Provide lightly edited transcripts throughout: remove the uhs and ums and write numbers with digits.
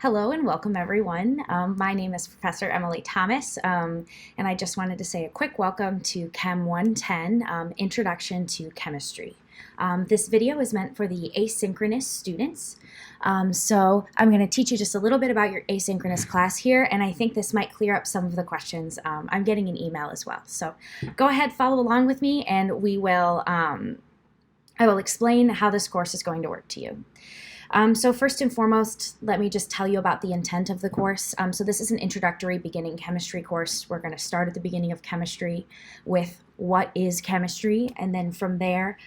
Hello and welcome everyone. My name is Professor Emily Thomas, and I just wanted to say a quick welcome to CHEM110, Introduction to Chemistry. This video is meant for the asynchronous students. So I'm going to teach you just a little bit about your asynchronous class here, and I think this might clear up some of the questions. I'm getting an email as well. So go ahead, follow along with me, and I will explain how this course is going to work to you. So first and foremost, let me just tell you about the intent of the course. So this is an introductory beginning chemistry course. We're going to start at the beginning of chemistry with what is chemistry, and then from there,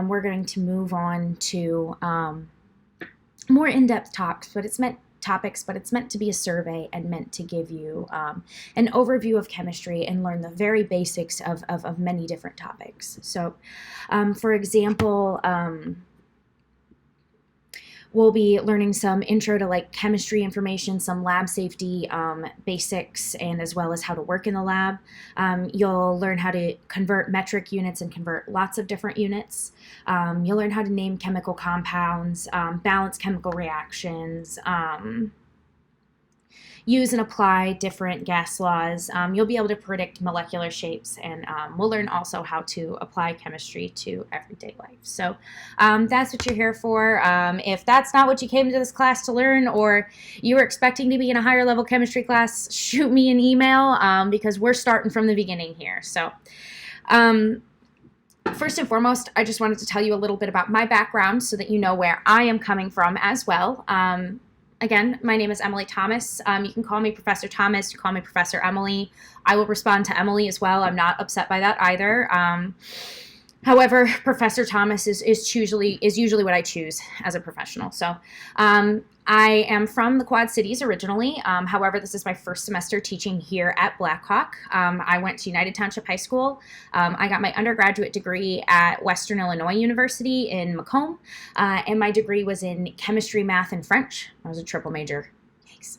we're going to move on to more in-depth topics, but it's meant to be a survey and meant to give you an overview of chemistry and learn the very basics of many different topics. So, for example, we'll be learning some intro to chemistry information, some lab safety basics, and as well as how to work in the lab. You'll learn how to convert metric units and convert lots of different units. You'll learn how to name chemical compounds, balance chemical reactions, use and apply different gas laws. You'll be able to predict molecular shapes, and we'll learn also how to apply chemistry to everyday life. So that's what you're here for. If that's not what you came to this class to learn, or you were expecting to be in a higher level chemistry class, shoot me an email because we're starting from the beginning here. So first and foremost, I just wanted to tell you a little bit about my background so that you know where I am coming from as well. Again, my name is Emily Thomas. You can call me Professor Thomas. You call me Professor Emily. I will respond to Emily as well. I'm not upset by that either. However, Professor Thomas is usually what I choose as a professional. So I am from the Quad Cities originally. However, this is my first semester teaching here at Blackhawk. I went to United Township High School. I got my undergraduate degree at Western Illinois University in Macomb, and my degree was in chemistry, math, and French. I was a triple major. Yikes.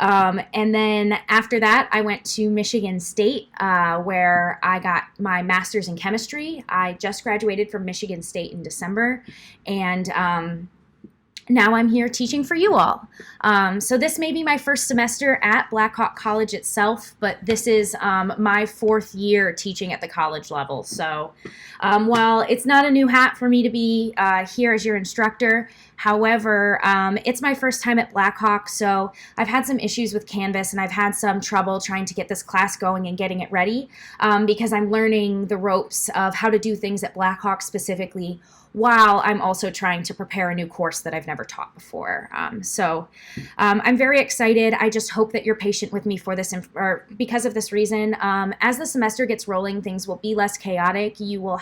And then after that, I went to Michigan State, where I got my master's in chemistry. I just graduated from Michigan State in December, and now I'm here teaching for you all. So this may be my first semester at Blackhawk College itself, but this is my fourth year teaching at the college level. So while it's not a new hat for me to be here as your instructor, however, it's my first time at Blackhawk, so I've had some issues with Canvas, and I've had some trouble trying to get this class going and getting it ready because I'm learning the ropes of how to do things at Blackhawk specifically, while I'm also trying to prepare a new course that I've never taught before. So I'm very excited. I just hope that you're patient with me for this, or because of this reason. As the semester gets rolling, things will be less chaotic. You'll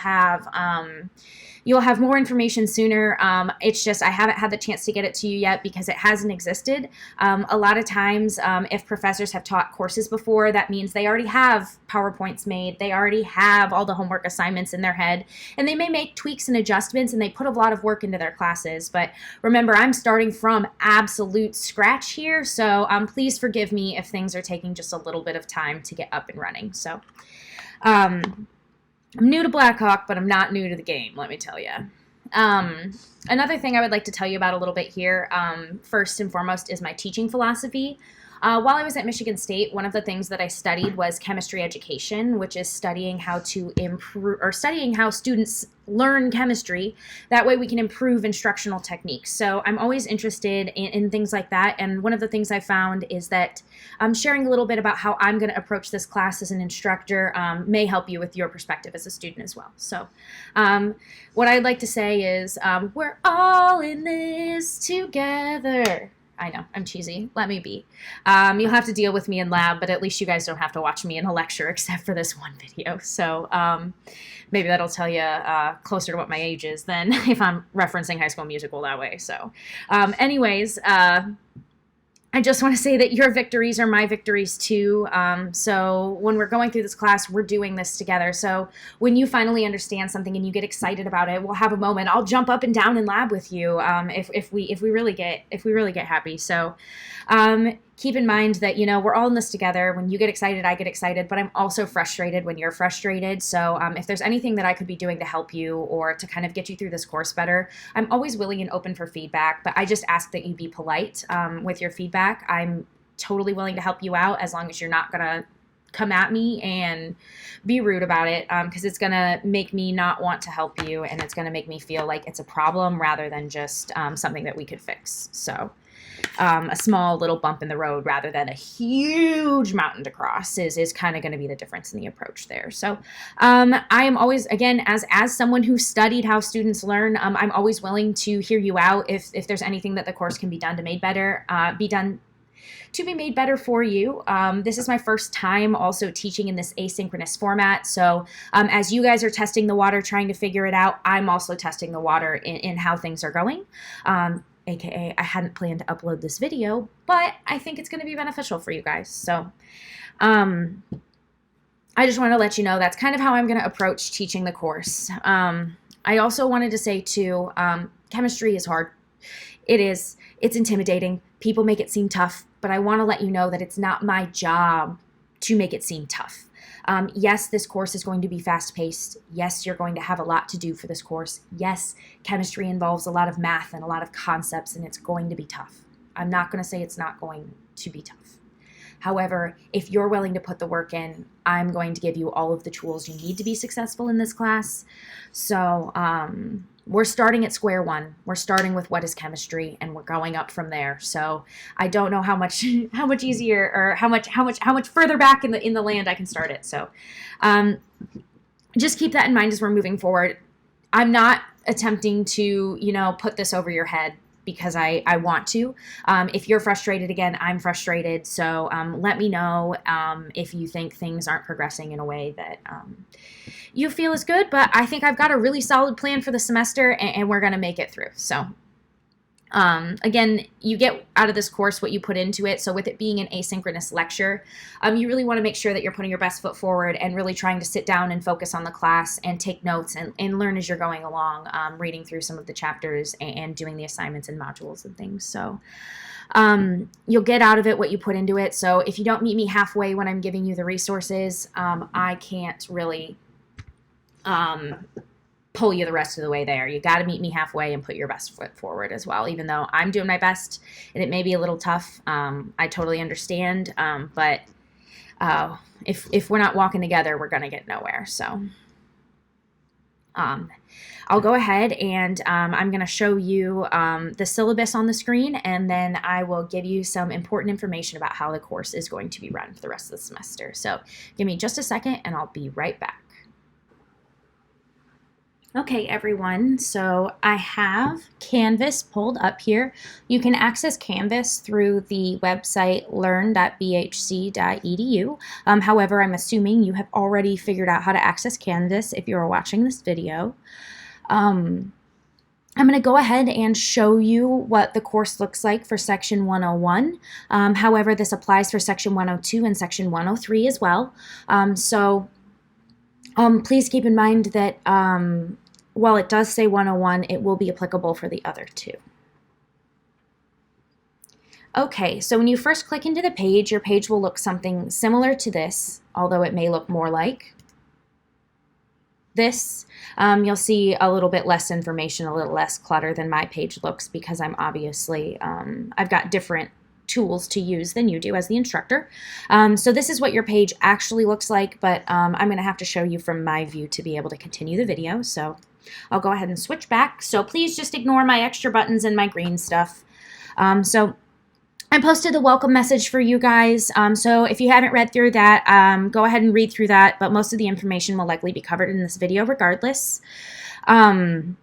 have more information sooner. It's just I haven't had the chance to get it to you yet because it hasn't existed. A lot of times, if professors have taught courses before, that means they already have PowerPoints made. They already have all the homework assignments in their head, and they may make tweaks and adjustments, and they put a lot of work into their classes. But remember, I'm starting from absolute scratch here, so please forgive me if things are taking just a little bit of time to get up and running. So I'm new to Blackhawk, but I'm not new to the game, let me tell you. Another thing I would like to tell you about a little bit here, first and foremost, is my teaching philosophy. While I was at Michigan State, one of the things that I studied was chemistry education, which is studying how to improve, or studying how students learn chemistry. That way we can improve instructional techniques. So I'm always interested in things like that, and one of the things I found is that sharing a little bit about how I'm going to approach this class as an instructor may help you with your perspective as a student as well. So what I'd like to say is we're all in this together. I know, I'm cheesy. Let me be. You'll have to deal with me in lab, but at least you guys don't have to watch me in a lecture except for this one video. So maybe that'll tell you closer to what my age is than if I'm referencing High School Musical that way. So anyways, I just want to say that your victories are my victories too. So when we're going through this class, we're doing this together. So when you finally understand something and you get excited about it, we'll have a moment. I'll jump up and down in lab with you if we really get happy. So keep in mind that, you know, we're all in this together. When you get excited, I get excited, but I'm also frustrated when you're frustrated. So if there's anything that I could be doing to help you or to kind of get you through this course better, I'm always willing and open for feedback, but I just ask that you be polite with your feedback. I'm totally willing to help you out as long as you're not going to come at me and be rude about it, because it's going to make me not want to help you, and it's going to make me feel like it's a problem rather than just something that we could fix. So a small little bump in the road rather than a huge mountain to cross is kind of going to be the difference in the approach there. So I am always, again, as someone who studied how students learn, I'm always willing to hear you out if there's anything that the course can be done to be made better for you. This is my first time also teaching in this asynchronous format. So as you guys are testing the water, trying to figure it out, I'm also testing the water in how things are going. AKA, I hadn't planned to upload this video, but I think it's going to be beneficial for you guys. So I just want to let you know that's kind of how I'm going to approach teaching the course. I also wanted to say too, chemistry is hard. It is. It's intimidating. People make it seem tough, but I want to let you know that it's not my job to make it seem tough. Yes, this course is going to be fast-paced. Yes, you're going to have a lot to do for this course. Yes, chemistry involves a lot of math and a lot of concepts, and it's going to be tough. I'm not going to say it's not going to be tough. However, if you're willing to put the work in, I'm going to give you all of the tools you need to be successful in this class. So we're starting at square one. We're starting with what is chemistry, and we're going up from there. So I don't know how much easier or how much further back in the land I can start it. So just keep that in mind as we're moving forward. I'm not attempting to, you know, put this over your head because I want to. If you're frustrated, again, I'm frustrated. So let me know if you think things aren't progressing in a way that you feel is good. But I think I've got a really solid plan for the semester, and we're going to make it through. So again, you get out of this course what you put into it. So with it being an asynchronous lecture, you really want to make sure that you're putting your best foot forward and really trying to sit down and focus on the class and take notes and learn as you're going along, reading through some of the chapters and doing the assignments and modules and things. So you'll get out of it what you put into it. So if you don't meet me halfway when I'm giving you the resources, I can't really pull you the rest of the way there. You got to meet me halfway and put your best foot forward as well. Even though I'm doing my best and it may be a little tough, I totally understand. But if we're not walking together, we're going to get nowhere. So I'll go ahead and I'm going to show you the syllabus on the screen, and then I will give you some important information about how the course is going to be run for the rest of the semester. So give me just a second and I'll be right back. Okay, everyone, so I have Canvas pulled up here. You can access Canvas through the website learn.bhc.edu. However, I'm assuming you have already figured out how to access Canvas if you're watching this video. I'm going to go ahead and show you what the course looks like for Section 101. However, this applies for Section 102 and Section 103 as well. Please keep in mind that while it does say 101, it will be applicable for the other two. Okay, so when you first click into the page, your page will look something similar to this, although it may look more like this. You'll see a little bit less information, a little less clutter than my page looks, because I'm obviously, I've got different tools to use than you do as the instructor. So this is what your page actually looks like, but I'm going to have to show you from my view to be able to continue the video. So I'll go ahead and switch back. So please just ignore my extra buttons and my green stuff. So I posted the welcome message for you guys. So if you haven't read through that, go ahead and read through that, but most of the information will likely be covered in this video regardless. And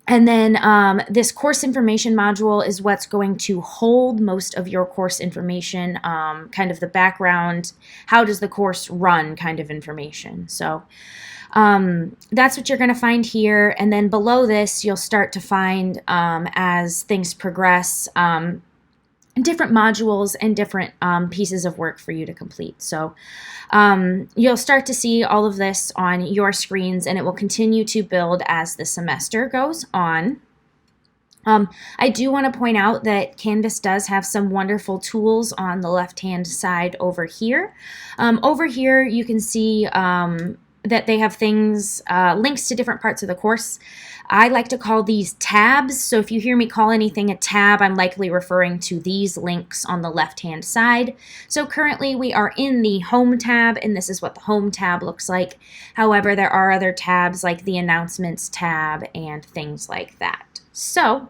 then this course information module is what's going to hold most of your course information, kind of the background, how does the course run kind of information. So that's what you're going to find here. And then below this, you'll start to find, as things progress, different modules and different pieces of work for you to complete. So you'll start to see all of this on your screens, and it will continue to build as the semester goes on. I do want to point out that Canvas does have some wonderful tools on the left-hand side over here. Over here, you can see that they have things, links to different parts of the course. I like to call these tabs. So if you hear me call anything a tab, I'm likely referring to these links on the left-hand side. So currently we are in the Home tab, and this is what the Home tab looks like. However, there are other tabs like the Announcements tab and things like that. So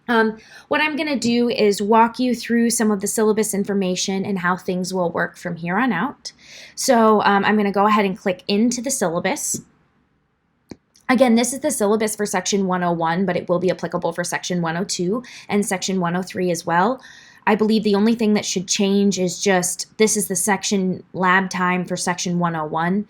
what I'm going to do is walk you through some of the syllabus information and how things will work from here on out. So I'm going to go ahead and click into the syllabus. Again, this is the syllabus for Section 101, but it will be applicable for Section 102 and Section 103 as well. I believe the only thing that should change is just this is the section lab time for Section 101.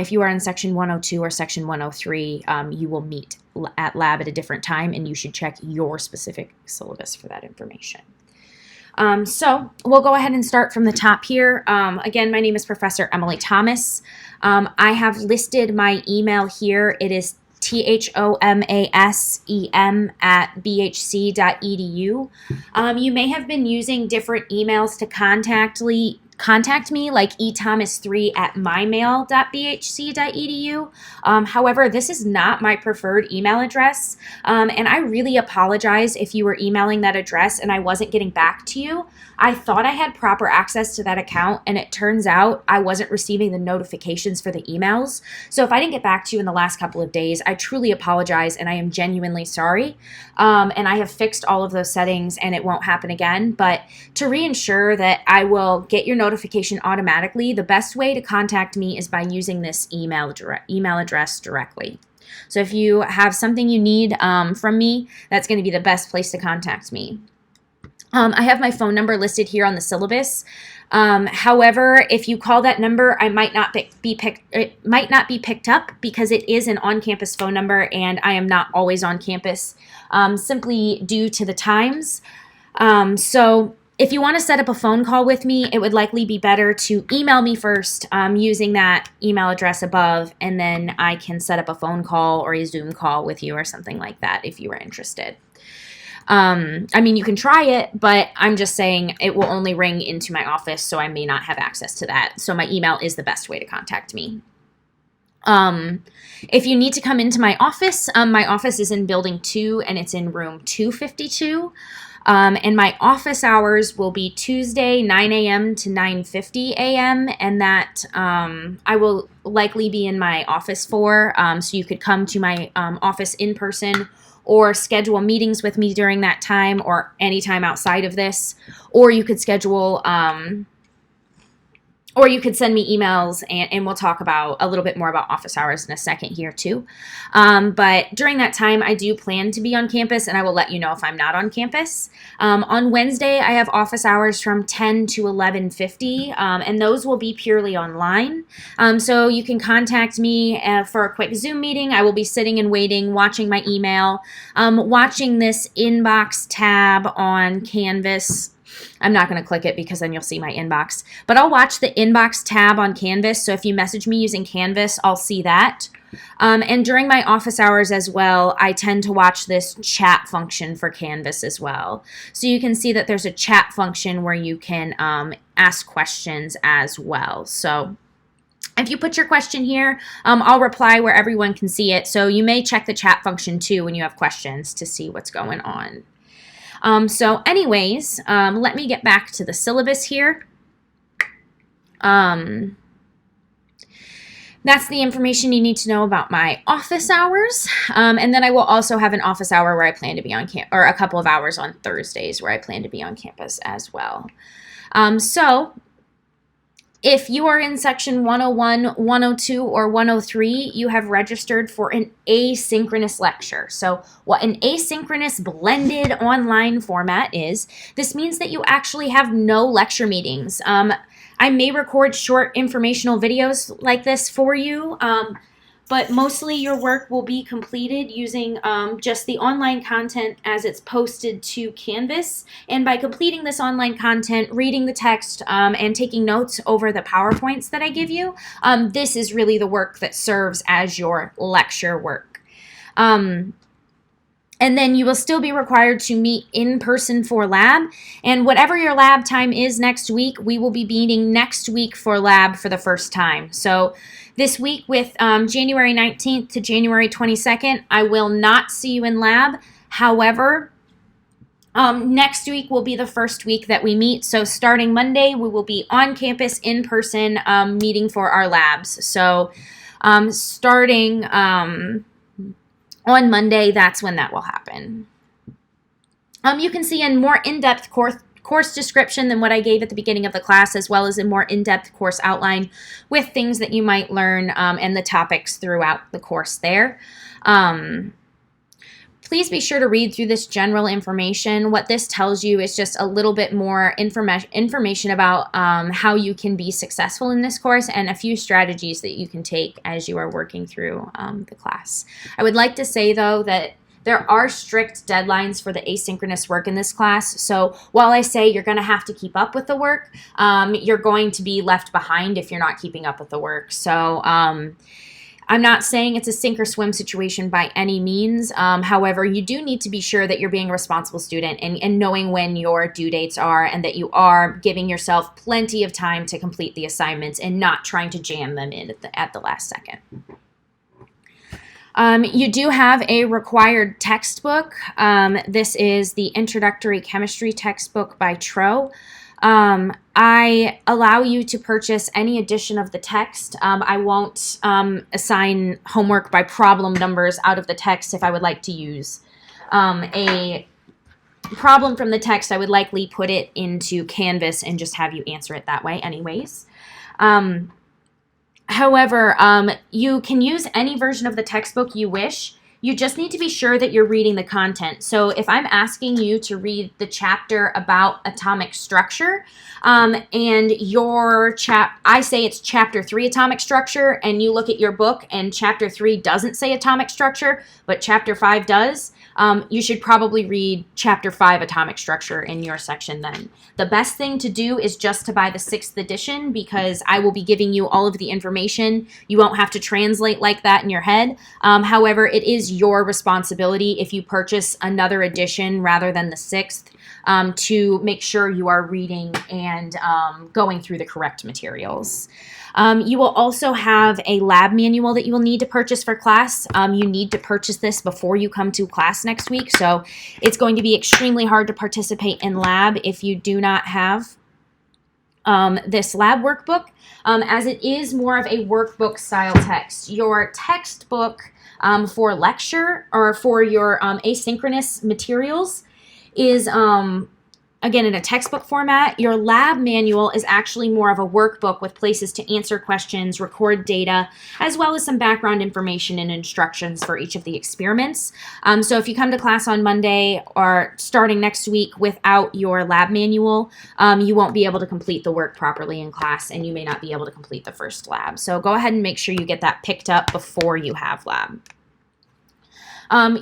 If you are in Section 102 or Section 103, you will meet at lab at a different time, and you should check your specific syllabus for that information. So we'll go ahead and start from the top here. Again, my name is Professor Emily Thomas. I have listed my email here. It is thomasem@bhc.edu. You may have been using different emails to contact me, like ethomas3@mymail.bhc.edu. However, this is not my preferred email address, and I really apologize if you were emailing that address and I wasn't getting back to you. I thought I had proper access to that account, and it turns out I wasn't receiving the notifications for the emails. So if I didn't get back to you in the last couple of days, I truly apologize, and I am genuinely sorry. And I have fixed all of those settings, and it won't happen again. But to reassure that I will get your notification automatically, the best way to contact me is by using this email address directly. So if you have something you need from me, that's going to be the best place to contact me. I have my phone number listed here on the syllabus. However, if you call that number, it might not be picked up because it is an on-campus phone number, and I am not always on campus, simply due to the times. So if you want to set up a phone call with me, it would likely be better to email me first using that email address above, and then I can set up a phone call or a Zoom call with you or something like that if you are interested. I mean, you can try it, but I'm just saying it will only ring into my office, so I may not have access to that. So my email is the best way to contact me. If you need to come into my office is in Building 2, and it's in room 252. And my office hours will be Tuesday, 9 a.m. to 9:50 a.m., and that I will likely be in my office for, so you could come to my office in person or schedule meetings with me during that time or any time outside of this, or you could schedule or you could send me emails, and we'll talk about a little bit more about office hours in a second here too. But during that time, I do plan to be on campus, and I will let you know if I'm not on campus. On Wednesday, I have office hours from 10 to 11:50, and those will be purely online. So you can contact me for a quick Zoom meeting. I will be sitting and waiting, watching my email, watching this inbox tab on Canvas. I'm not going to click it because then you'll see my inbox. But I'll watch the inbox tab on Canvas. So if you message me using Canvas, I'll see that. And during my office hours as well, I tend to watch this chat function for Canvas as well. So you can see that there's a chat function where you can ask questions as well. So if you put your question here, I'll reply where everyone can see it. So you may check the chat function too when you have questions to see what's going on. So anyways, let me get back to the syllabus here. That's the information you need to know about my office hours. And then I will also have an office hour where I plan to be on campus, or a couple of hours on Thursdays where I plan to be on campus as well. So if you are in Section 101, 102, or 103, you have registered for an asynchronous lecture. So what an asynchronous blended online format is, this means that you actually have no lecture meetings. I may record short informational videos like this for you, but mostly your work will be completed using just the online content as it's posted to Canvas. And by completing this online content, reading the text, and taking notes over the PowerPoints that I give you, this is really the work that serves as your lecture work. And And then you will still be required to meet in person for lab. And whatever your lab time is next week, we will be meeting next week for lab for the first time. So this week with January 19th to January 22nd, I will not see you in lab. However, next week will be the first week that we meet. So starting Monday, we will be on campus in person meeting for our labs. So starting on Monday, that's when that will happen. You can see in more in-depth course description than what I gave at the beginning of the class, as well as a more in-depth course outline with things that you might learn and the topics throughout the course there. Please be sure to read through this general information. What this tells you is just a little bit more information about how you can be successful in this course and a few strategies that you can take as you are working through the class. I would like to say, though, that there are strict deadlines for the asynchronous work in this class. So while I say you're going to have to keep up with the work, you're going to be left behind if you're not keeping up with the work. So I'm not saying it's a sink or swim situation by any means. However, you do need to be sure that you're being a responsible student and knowing when your due dates are, and that you are giving yourself plenty of time to complete the assignments and not trying to jam them in at the last second. You do have a required textbook. This is the Introductory Chemistry textbook by Tro. I allow you to purchase any edition of the text. I won't assign homework by problem numbers out of the text. If I would like to use a problem from the text, I would likely put it into Canvas and just have you answer it that way anyways. However, you can use any version of the textbook you wish. You just need to be sure that you're reading the content. So if I'm asking you to read the chapter about atomic structure, and I say it's chapter 3 atomic structure, and you look at your book and chapter 3 doesn't say atomic structure, but chapter 5 does, you should probably read chapter 5 atomic structure in your section then. The best thing to do is just to buy the 6th edition, because I will be giving you all of the information. You won't have to translate like that in your head. However, it is your responsibility if you purchase another edition rather than the 6th to make sure you are reading and going through the correct materials. You will also have a lab manual that you will need to purchase for class. You need to purchase this before you come to class next week, so it's going to be extremely hard to participate in lab if you do not have this lab workbook, as it is more of a workbook style text. Your textbook for lecture or for your asynchronous materials is again, in a textbook format. Your lab manual is actually more of a workbook with places to answer questions, record data, as well as some background information and instructions for each of the experiments. So if you come to class on Monday or starting next week without your lab manual, you won't be able to complete the work properly in class, and you may not be able to complete the first lab. So go ahead and make sure you get that picked up before you have lab.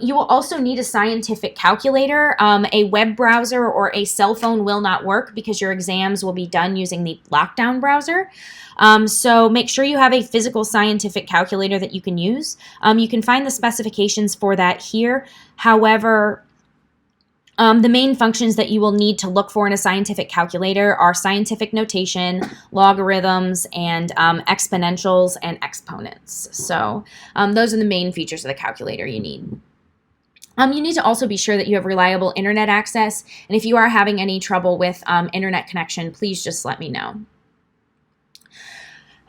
You will also need a scientific calculator. A web browser or a cell phone will not work because your exams will be done using the lockdown browser. So make sure you have a physical scientific calculator that you can use. You can find the specifications for that here. However, the main functions that you will need to look for in a scientific calculator are scientific notation, logarithms, and exponentials and exponents. So those are the main features of the calculator you need. You need to also be sure that you have reliable internet access, and if you are having any trouble with internet connection, please just let me know.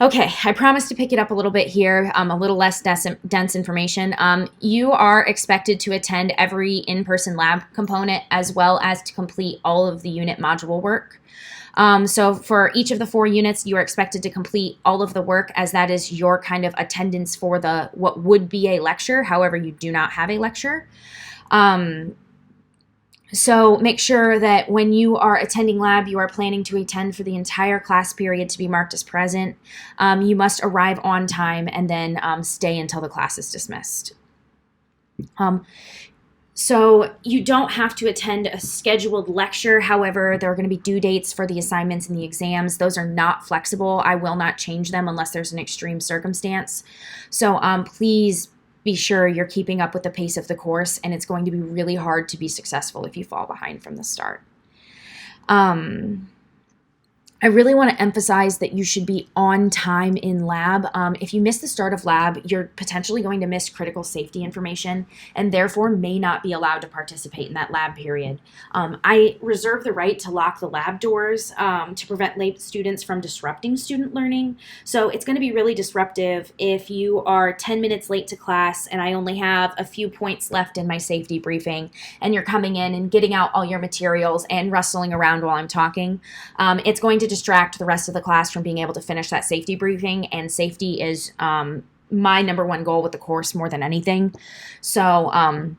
Okay, I promised to pick it up a little bit here, a little less dense information. You are expected to attend every in-person lab component as well as to complete all of the unit module work. So for each of the 4 units, you are expected to complete all of the work, as that is your kind of attendance for what would be a lecture. However, you do not have a lecture. So make sure that when you are attending lab, you are planning to attend for the entire class period to be marked as present. You must arrive on time and then stay until the class is dismissed. So you don't have to attend a scheduled lecture. However, there are going to be due dates for the assignments and the exams. Those are not flexible. I will not change them unless there's an extreme circumstance. So please be sure you're keeping up with the pace of the course, and it's going to be really hard to be successful if you fall behind from the start. I really want to emphasize that you should be on time in lab. If you miss the start of lab, you're potentially going to miss critical safety information and therefore may not be allowed to participate in that lab period. I reserve the right to lock the lab doors to prevent late students from disrupting student learning. So it's going to be really disruptive if you are 10 minutes late to class and I only have a few points left in my safety briefing and you're coming in and getting out all your materials and rustling around while I'm talking. It's going to distract the rest of the class from being able to finish that safety briefing, and safety is my number one goal with the course more than anything. So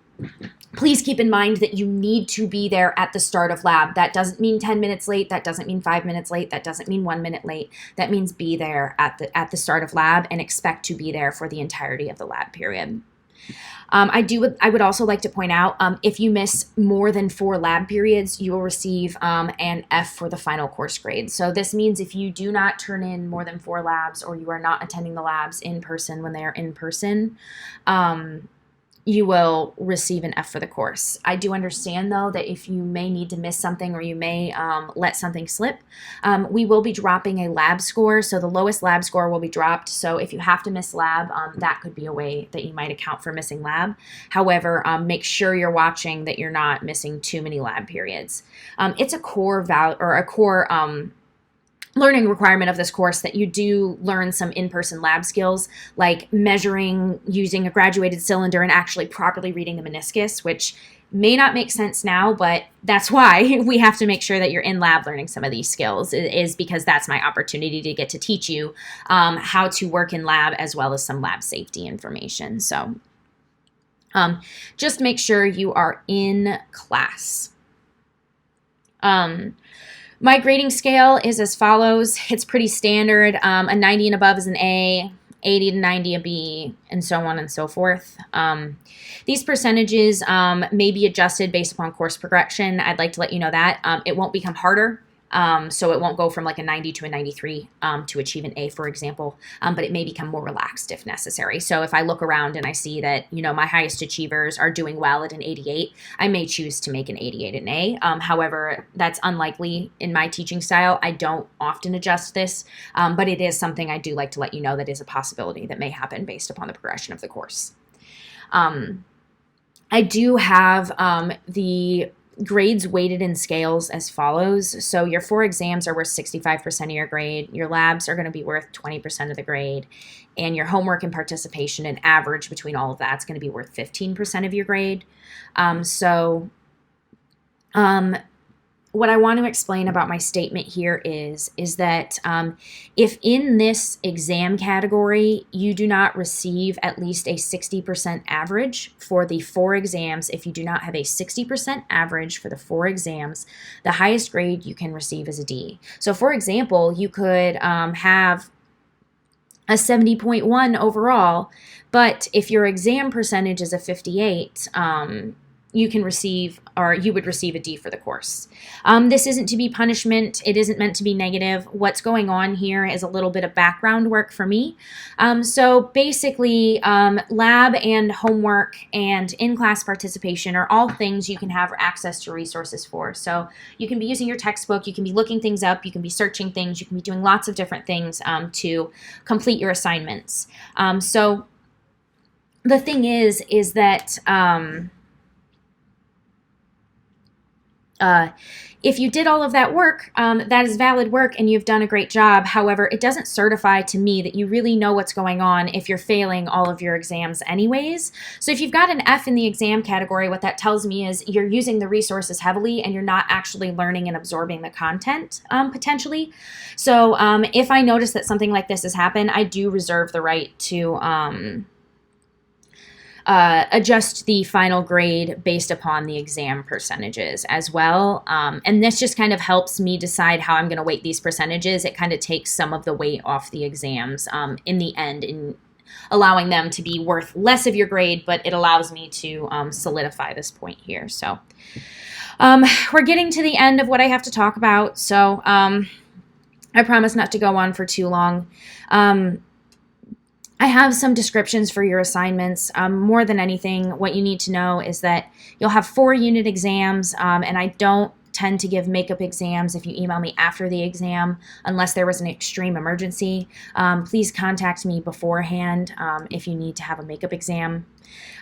please keep in mind that you need to be there at the start of lab. That doesn't mean 10 minutes late. That doesn't mean 5 minutes late. That doesn't mean 1 minute late. That means be there at the start of lab and expect to be there for the entirety of the lab period. I would also like to point out, if you miss more than 4 lab periods, you will receive an F for the final course grade. So this means if you do not turn in more than 4 labs, or you are not attending the labs in person when they are in person, you will receive an F for the course. I do understand, though, that if you may need to miss something or you may let something slip, we will be dropping a lab score. So the lowest lab score will be dropped. So if you have to miss lab, that could be a way that you might account for missing lab. However, make sure you're watching that you're not missing too many lab periods. It's a core learning requirement of this course that you do learn some in-person lab skills, like measuring using a graduated cylinder and actually properly reading the meniscus, which may not make sense now, but that's why we have to make sure that you're in lab learning some of these skills, is because that's my opportunity to get to teach you how to work in lab as well as some lab safety information. So just make sure you are in class. My grading scale is as follows. It's pretty standard. A 90 and above is an A, 80 to 90 a B, and so on and so forth. These percentages may be adjusted based upon course progression. I'd like to let you know that. It won't become harder. So it won't go from like a 90 to a 93 to achieve an A, for example, but it may become more relaxed if necessary. So if I look around and I see that, my highest achievers are doing well at an 88, I may choose to make an 88 an A. However, that's unlikely in my teaching style. I don't often adjust this, but it is something I do like to let you know that is a possibility that may happen based upon the progression of the course. I do have the grades weighted in scales as follows. So your 4 exams are worth 65% of your grade. Your labs are going to be worth 20% of the grade. And your homework and participation, an average between all of that, is going to be worth 15% of your grade. What I want to explain about my statement here is that if in this exam category you do not receive at least a 60% average for the 4 exams, if you do not have a 60% average for the 4 exams, the highest grade you can receive is a D. So for example, you could have a 70.1 overall, but if your exam percentage is a 58, you would receive a D for the course. This isn't to be punishment. It isn't meant to be negative. What's going on here is a little bit of background work for me. So basically, lab and homework and in-class participation are all things you can have access to resources for. So you can be using your textbook, you can be looking things up, you can be searching things, you can be doing lots of different things to complete your assignments. So the thing is that if you did all of that work, that is valid work and you've done a great job. However, it doesn't certify to me that you really know what's going on if you're failing all of your exams anyways. So if you've got an F in the exam category, what that tells me is you're using the resources heavily and you're not actually learning and absorbing the content potentially. So if I notice that something like this has happened, I do reserve the right to adjust the final grade based upon the exam percentages as well. And this just kind of helps me decide how I'm going to weight these percentages. It kind of takes some of the weight off the exams in the end, in allowing them to be worth less of your grade, but it allows me to solidify this point here. So we're getting to the end of what I have to talk about. So I promise not to go on for too long. I have some descriptions for your assignments. More than anything, what you need to know is that you'll have 4 unit exams, and I don't tend to give makeup exams if you email me after the exam, unless there was an extreme emergency. Please contact me beforehand if you need to have a makeup exam.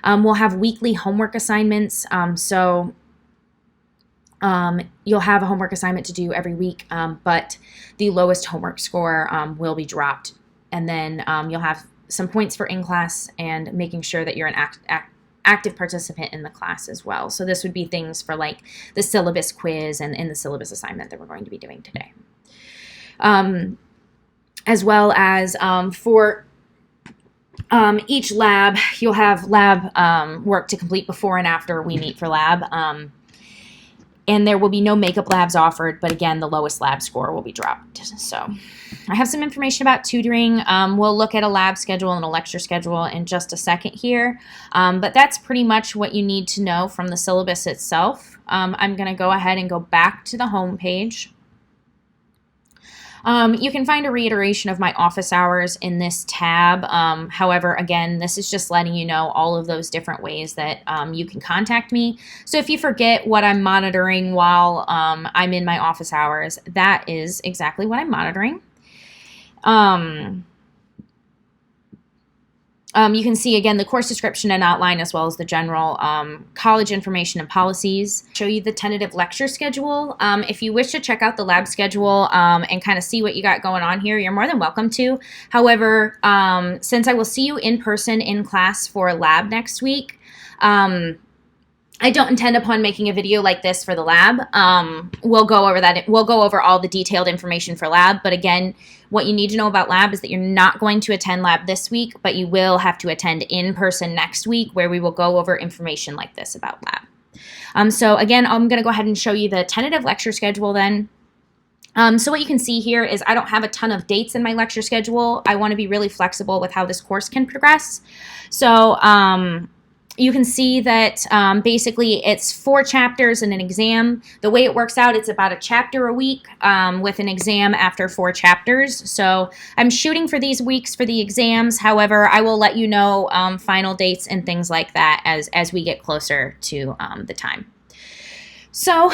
We'll have weekly homework assignments, so you'll have a homework assignment to do every week, but the lowest homework score will be dropped. And then you'll have some points for in-class and making sure that you're an active participant in the class as well. So this would be things for like the syllabus quiz and the syllabus assignment that we're going to be doing today. As well as for each lab, you'll have lab work to complete before and after we meet for lab. And there will be no makeup labs offered, but again, the lowest lab score will be dropped. So I have some information about tutoring. We'll look at a lab schedule and a lecture schedule in just a second here. But that's pretty much what you need to know from the syllabus itself. I'm going to go ahead and go back to the home page. You can find a reiteration of my office hours in this tab. However, again, this is just letting you know all of those different ways that you can contact me. So if you forget what I'm monitoring while I'm in my office hours, that is exactly what I'm monitoring. You can see, again, the course description and outline, as well as the general college information and policies. Show you the tentative lecture schedule. If you wish to check out the lab schedule and kind of see what you got going on here, you're more than welcome to. However, since I will see you in person in class for lab next week, I don't intend upon making a video like this for the lab. We'll go over that. We'll go over all the detailed information for lab. But again, what you need to know about lab is that you're not going to attend lab this week, but you will have to attend in person next week, where we will go over information like this about lab. So again, I'm going to go ahead and show you the tentative lecture schedule then. So what you can see here is I don't have a ton of dates in my lecture schedule. I want to be really flexible with how this course can progress. So you can see that basically it's 4 chapters and an exam. The way it works out, it's about a chapter a week with an exam after 4 chapters. So I'm shooting for these weeks for the exams. However, I will let you know final dates and things like that as we get closer to the time. So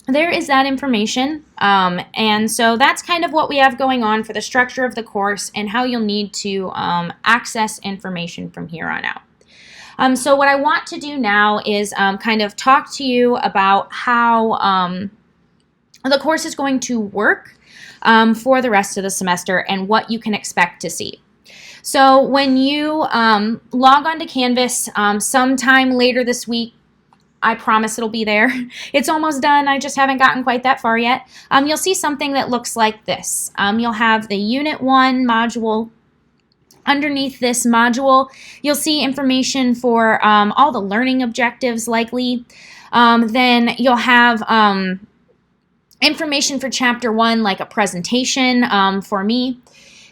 there is that information. And so that's kind of what we have going on for the structure of the course and how you'll need to access information from here on out. So what I want to do now is kind of talk to you about how the course is going to work for the rest of the semester and what you can expect to see. So when you log on to Canvas sometime later this week, I promise it'll be there. It's almost done. I just haven't gotten quite that far yet. You'll see something that looks like this. You'll have the Unit 1 module. Underneath this module, you'll see information for all the learning objectives likely. Then you'll have information for Chapter 1, like a presentation for me.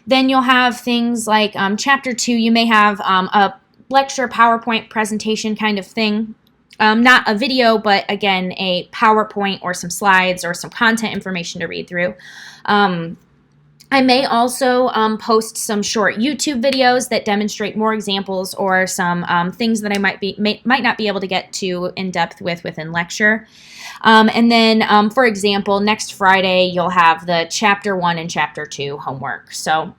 Then you'll have things like Chapter 2, you may have a lecture PowerPoint presentation kind of thing. Not a video, but again, a PowerPoint or some slides or some content information to read through. I may also post some short YouTube videos that demonstrate more examples or some things that I might not be able to get to in depth within lecture. And then, for example, next Friday you'll have the Chapter 1 and Chapter 2 homework. So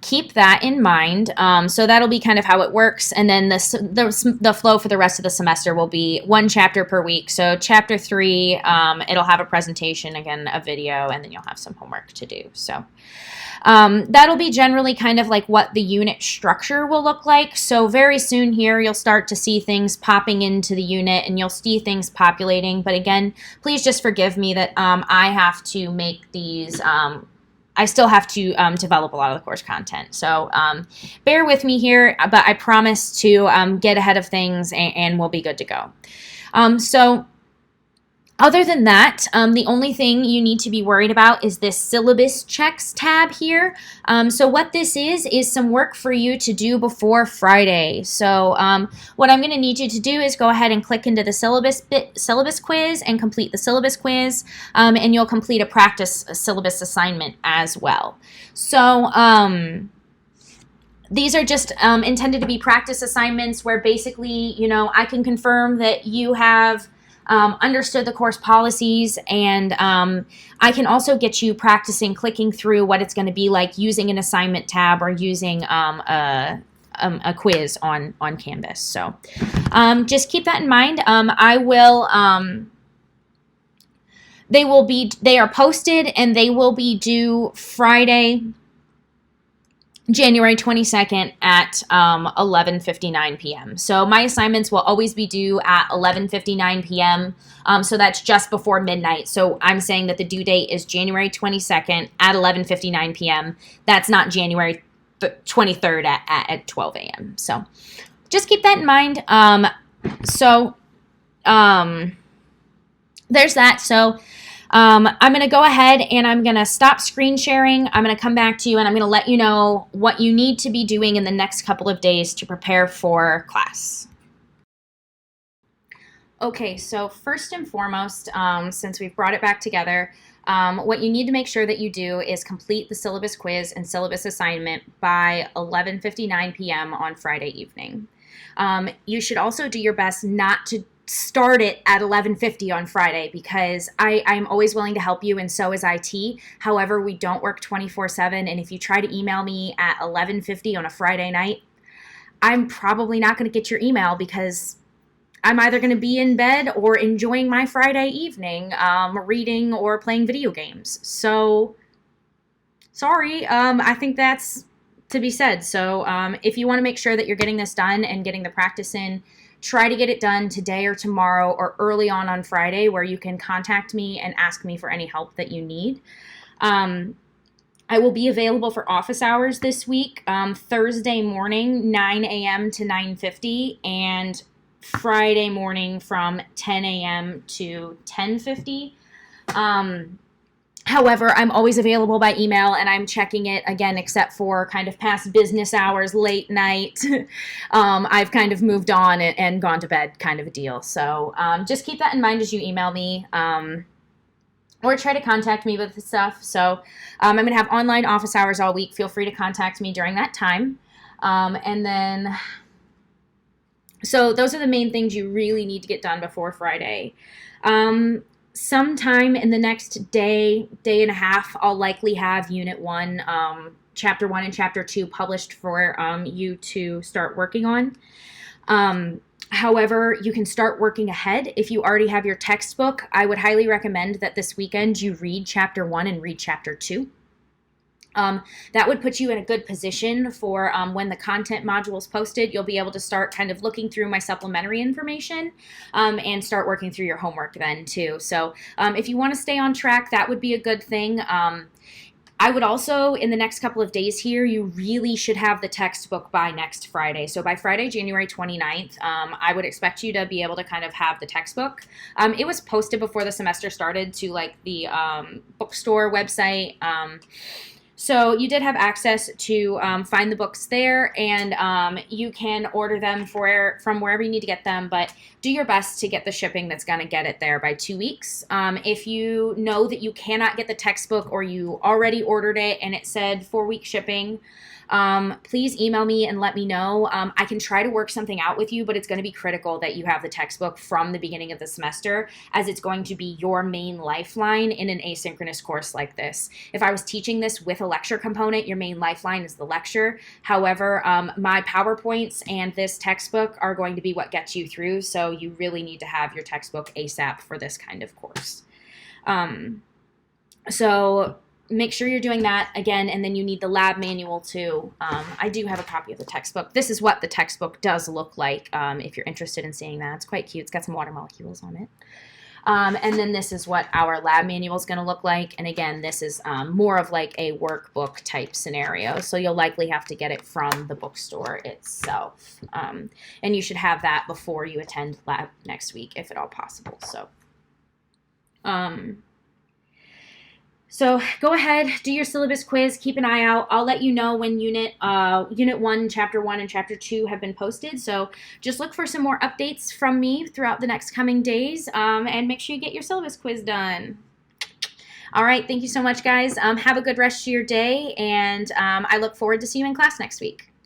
keep that in mind. So that'll be kind of how it works. And then the flow for the rest of the semester will be 1 chapter per week. So Chapter 3, it'll have a presentation, again, a video, and then you'll have some homework to do. So that'll be generally kind of like what the unit structure will look like. So very soon here, you'll start to see things popping into the unit and you'll see things populating. But again, please just forgive me that I have to make these I still have to develop a lot of the course content. So bear with me here, but I promise to get ahead of things and we'll be good to go. So Other than that, the only thing you need to be worried about is this syllabus checks tab here. So what this is some work for you to do before Friday. So what I'm going to need you to do is go ahead and click into the syllabus quiz and complete the syllabus quiz, and you'll complete a practice syllabus assignment as well. So these are just intended to be practice assignments where basically, you know, I can confirm that you have understood the course policies, and I can also get you practicing clicking through what it's going to be like using an assignment tab or using a quiz on Canvas. So just keep that in mind. They are posted and they will be due Friday, January 22nd at 11:59 p.m. So my assignments will always be due at 11:59 p.m. So that's just before midnight. So I'm saying that the due date is January 22nd at 11:59 p.m. That's not January 23rd at 12 a.m. So just keep that in mind. There's that. So I'm going to go ahead and I'm going to stop screen sharing. I'm going to come back to you and I'm going to let you know what you need to be doing in the next couple of days to prepare for class. Okay, so first and foremost, since we've brought it back together, what you need to make sure that you do is complete the syllabus quiz and syllabus assignment by 11:59 p.m. on Friday evening. You should also do your best not to start it at 11:50 on Friday, because I'm always willing to help you, and so is IT. However, we don't work 24/7, and if you try to email me at 11:50 on a Friday night, I'm probably not going to get your email because I'm either going to be in bed or enjoying my Friday evening, reading or playing video games. So, sorry, I think that's to be said. So, if you want to make sure that you're getting this done and getting the practice in, try to get it done today or tomorrow or early on Friday, where you can contact me and ask me for any help that you need. I will be available for office hours this week, Thursday morning, 9 a.m. to 9:50, and Friday morning from 10 a.m. to 10:50. However, I'm always available by email, and I'm checking it again, except for kind of past business hours, late night. I've kind of moved on and gone to bed kind of a deal. So just keep that in mind as you email me or try to contact me with stuff. So I'm going to have online office hours all week. Feel free to contact me during that time. So those are the main things you really need to get done before Friday. Sometime in the next day and a half, I'll likely have Unit 1, Chapter 1 and Chapter 2 published for you to start working on. However, you can start working ahead. If you already have your textbook, I would highly recommend that this weekend you read Chapter 1 and read Chapter 2. That would put you in a good position for when the content module is posted. You'll be able to start kind of looking through my supplementary information and start working through your homework then too. So if you want to stay on track, that would be a good thing. I would also, in the next couple of days here, you really should have the textbook by next Friday. So by Friday, January 29th, I would expect you to be able to kind of have the textbook. It was posted before the semester started to like the bookstore website. So you did have access to find the books there, and you can order them from wherever you need to get them, but do your best to get the shipping that's going to get it there by 2 weeks. If you know that you cannot get the textbook or you already ordered it and it said 4-week shipping, please email me and let me know. I can try to work something out with you, but it's going to be critical that you have the textbook from the beginning of the semester, as it's going to be your main lifeline in an asynchronous course like this. If I was teaching this with a lecture component, your main lifeline is the lecture. However, my PowerPoints and this textbook are going to be what gets you through, so you really need to have your textbook ASAP for this kind of course. So make sure you're doing that again, and then you need the lab manual too. I do have a copy of the textbook. This is what the textbook does look like if you're interested in seeing that. It's quite cute. It's got some water molecules on it. And then this is what our lab manual is going to look like. And again, this is more of like a workbook type scenario. So you'll likely have to get it from the bookstore itself. And you should have that before you attend lab next week, if at all possible. So So go ahead, do your syllabus quiz, keep an eye out. I'll let you know when Unit 1, Chapter 1, and Chapter 2 have been posted. So just look for some more updates from me throughout the next coming days, and make sure you get your syllabus quiz done. All right, thank you so much, guys. Have a good rest of your day, and I look forward to seeing you in class next week.